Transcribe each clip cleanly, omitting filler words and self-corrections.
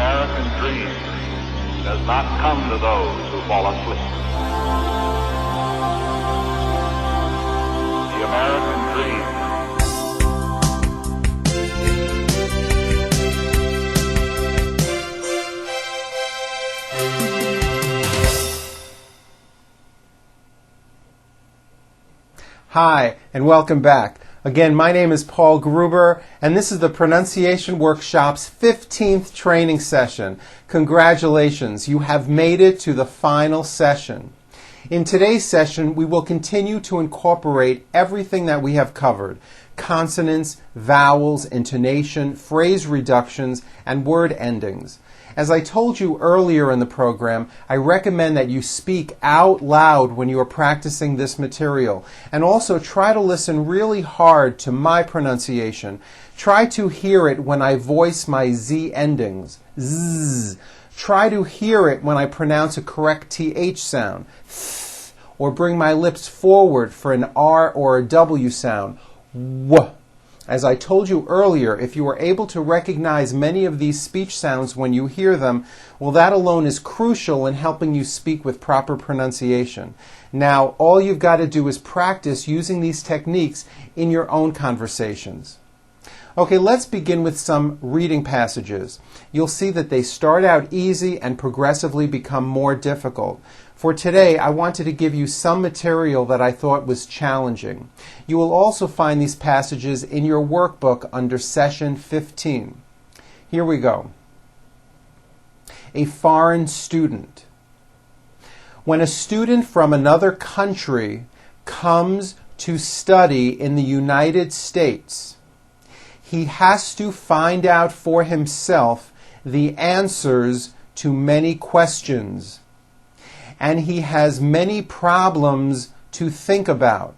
American dream does not come to those who fall asleep. The American dream. Hi, and welcome back. Again, my name is Paul Gruber, and this is the Pronunciation Workshop's 15th training session. Congratulations, you have made it to the final session. In today's session, we will continue to incorporate everything that we have covered: consonants, vowels, intonation, phrase reductions, and word endings. As I told you earlier in the program, I recommend that you speak out loud when you are practicing this material, and also try to listen really hard to my pronunciation. Try to hear it when I voice my Z endings. Zzz. Try to hear it when I pronounce a correct TH sound. Th. Or bring my lips forward for an R or a W sound. W. As I told you earlier, if you are able to recognize many of these speech sounds when you hear them, well, that alone is crucial in helping you speak with proper pronunciation. Now, all you've got to do is practice using these techniques in your own conversations. Okay, let's begin with some reading passages. You'll see that they start out easy and progressively become more difficult. For today, I wanted to give you some material that I thought was challenging. You will also find these passages in your workbook under Session 15. Here we go. A foreign student. When a student from another country comes to study in the United States, he has to find out for himself the answers to many questions. And he has many problems to think about.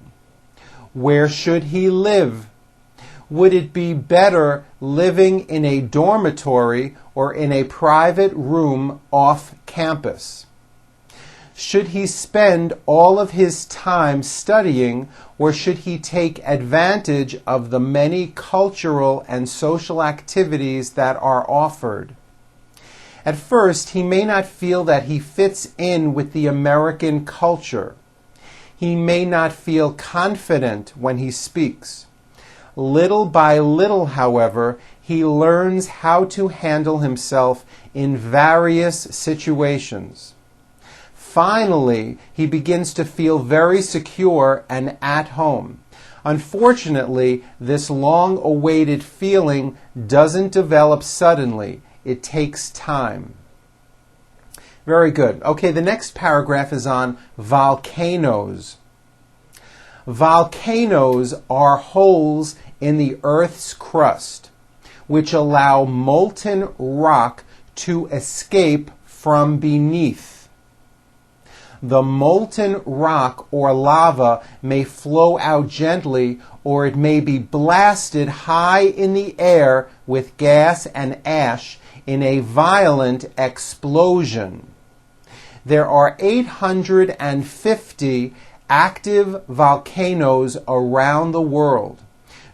Where should he live? Would it be better living in a dormitory or in a private room off campus? Should he spend all of his time studying, or should he take advantage of the many cultural and social activities that are offered? At first, he may not feel that he fits in with the American culture. He may not feel confident when he speaks. Little by little, however, he learns how to handle himself in various situations. Finally, he begins to feel very secure and at home. Unfortunately, this long-awaited feeling doesn't develop suddenly. It takes time. Very good. Okay, the next paragraph is on volcanoes. Volcanoes are holes in the Earth's crust, which allow molten rock to escape from beneath. The molten rock or lava may flow out gently, or it may be blasted high in the air with gas and ash in a violent explosion. There are 850 active volcanoes around the world.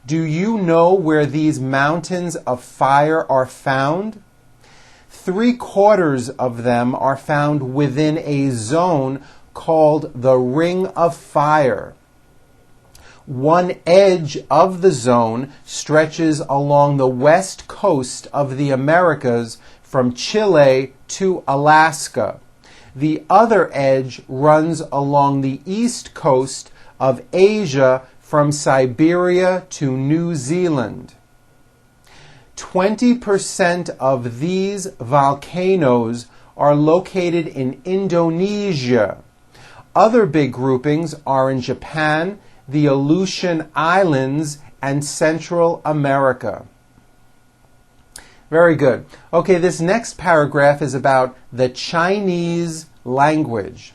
Do you know where these mountains of fire are found? 3/4 of them are found within a zone called the Ring of Fire. One edge of the zone stretches along the west coast of the Americas from Chile to Alaska. The other edge runs along the east coast of Asia from Siberia to New Zealand. 20% of these volcanoes are located in Indonesia. Other big groupings are in Japan, the Aleutian Islands, and Central America. Very good. Okay, this next paragraph is about the Chinese language.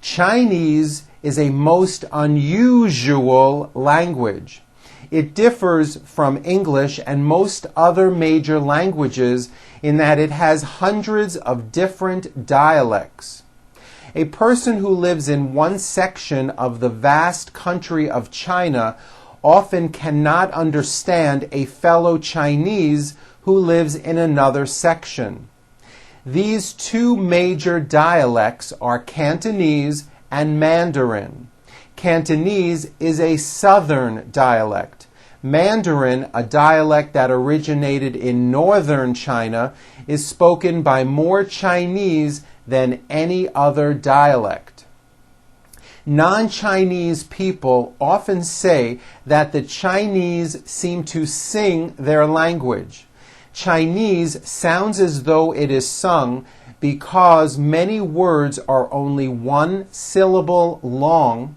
Chinese is a most unusual language. It differs from English and most other major languages in that it has hundreds of different dialects. A person who lives in one section of the vast country of China often cannot understand a fellow Chinese who lives in another section. These two major dialects are Cantonese and Mandarin. Cantonese is a southern dialect. Mandarin, a dialect that originated in northern China, is spoken by more Chinese than any other dialect. Non-Chinese people often say that the Chinese seem to sing their language. Chinese sounds as though it is sung because many words are only one syllable long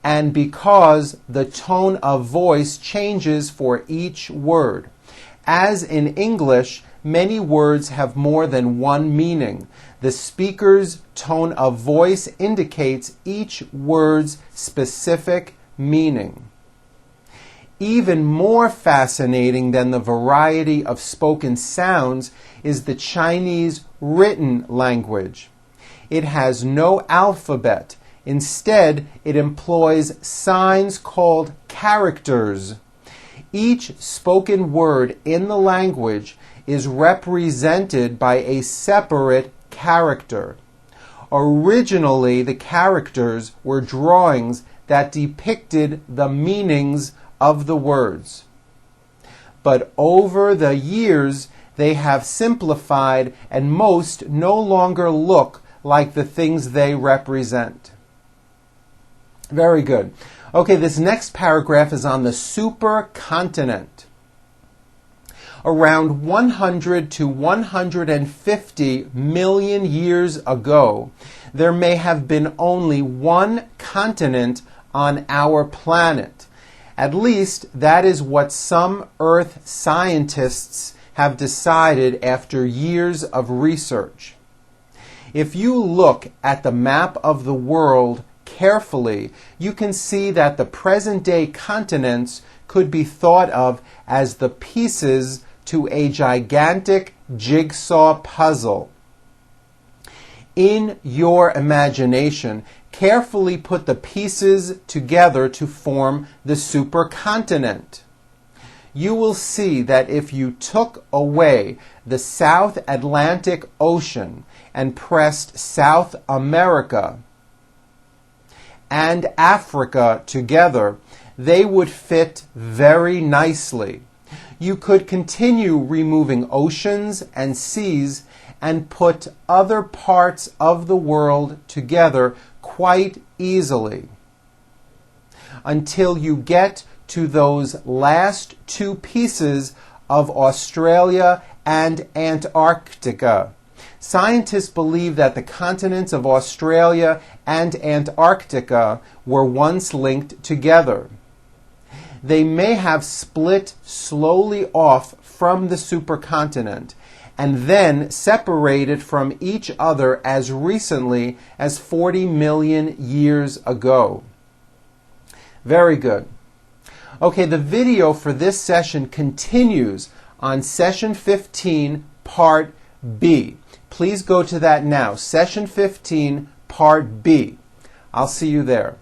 and because the tone of voice changes for each word. As in English, many words have more than one meaning. The speaker's tone of voice indicates each word's specific meaning. Even more fascinating than the variety of spoken sounds is the Chinese written language. It has no alphabet. Instead, it employs signs called characters. Each spoken word in the language is represented by a separate character. Originally, the characters were drawings that depicted the meanings of the words. But over the years, they have simplified and most no longer look like the things they represent. Very good. Okay, this next paragraph is on the supercontinent. Around 100 to 150 million years ago, there may have been only one continent on our planet. At least that is what some Earth scientists have decided after years of research. If you look at the map of the world carefully, you can see that the present-day continents could be thought of as the pieces to a gigantic jigsaw puzzle. In your imagination, carefully put the pieces together to form the supercontinent. You will see that if you took away the South Atlantic Ocean and pressed South America and Africa together, they would fit very nicely. You could continue removing oceans and seas and put other parts of the world together quite easily until you get to those last two pieces of Australia and Antarctica. Scientists believe that the continents of Australia and Antarctica were once linked together. They may have split slowly off from the supercontinent and then separated from each other as recently as 40 million years ago. Very good. Okay, the video for this session continues on session 15, part B. Please go to that now. Session 15, part B. I'll see you there.